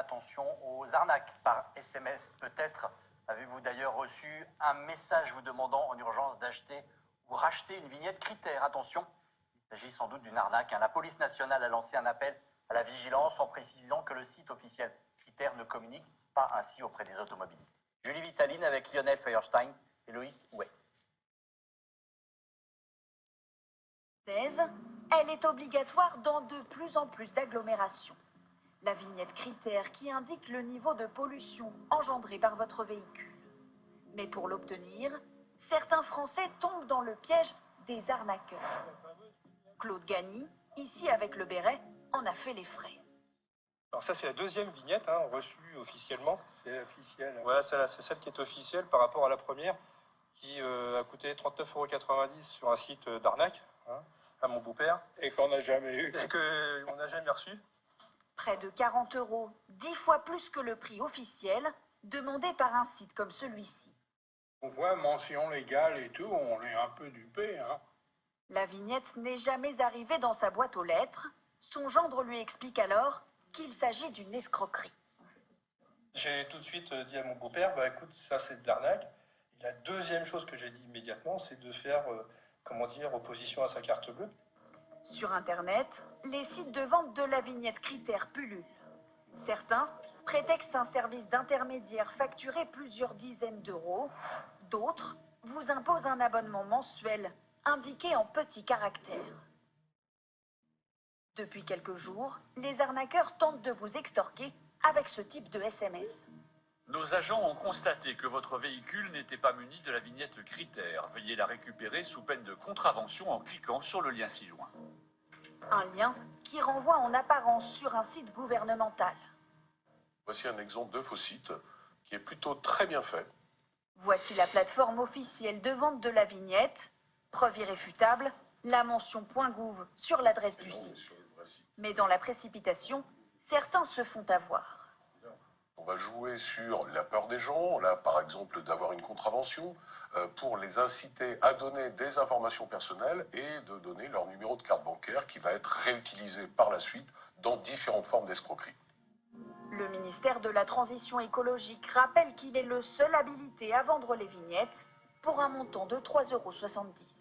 attention aux arnaques par SMS. Peut-être avez-vous d'ailleurs reçu un message vous demandant en urgence d'acheter ou racheter une vignette Critère. Attention, il s'agit sans doute d'une arnaque. La police nationale a lancé un appel à la vigilance en précisant que le site officiel Critère ne communique pas ainsi auprès des automobilistes. Julie Vitaline avec Lionel Feuerstein et Loïc Ouetz. Elle est obligatoire dans de plus en plus d'agglomérations. La vignette Critère qui indique le niveau de pollution engendré par votre véhicule. Mais pour l'obtenir, certains Français tombent dans le piège des arnaqueurs. Claude Gagny, ici avec le béret, en a fait les frais. Alors ça, c'est la deuxième vignette reçue officiellement. C'est officiel. Voilà, c'est celle qui est officielle par rapport à la première, qui a coûté 39,90 € sur un site d'arnaque, à mon beau-père. Et qu'on n'a jamais eu. Et qu'on n'a jamais reçu. Près de 40 €, 10 fois plus que le prix officiel, demandé par un site comme celui-ci. On voit mention légale et tout, on est un peu dupé. La vignette n'est jamais arrivée dans sa boîte aux lettres. Son gendre lui explique alors qu'il s'agit d'une escroquerie. J'ai tout de suite dit à mon beau-père, écoute, ça c'est de l'arnaque. Et la deuxième chose que j'ai dit immédiatement, c'est de faire, opposition à sa carte bleue. Sur Internet, les sites de vente de la vignette Critère pullulent. Certains prétextent un service d'intermédiaire facturé plusieurs dizaines d'euros. D'autres vous imposent un abonnement mensuel indiqué en petits caractères. Depuis quelques jours, les arnaqueurs tentent de vous extorquer avec ce type de SMS. Nos agents ont constaté que votre véhicule n'était pas muni de la vignette Critère. Veuillez la récupérer sous peine de contravention en cliquant sur le lien ci-joint. Un lien qui renvoie en apparence sur un site gouvernemental. Voici un exemple de faux site qui est plutôt très bien fait. Voici la plateforme officielle de vente de la vignette. Preuve irréfutable, la mention .gouv sur l'adresse du site. Mais dans la précipitation, certains se font avoir. On va jouer sur la peur des gens, là par exemple d'avoir une contravention, pour les inciter à donner des informations personnelles et de donner leur numéro de carte bancaire qui va être réutilisé par la suite dans différentes formes d'escroquerie. Le ministère de la Transition écologique rappelle qu'il est le seul habilité à vendre les vignettes pour un montant de 3,70 €.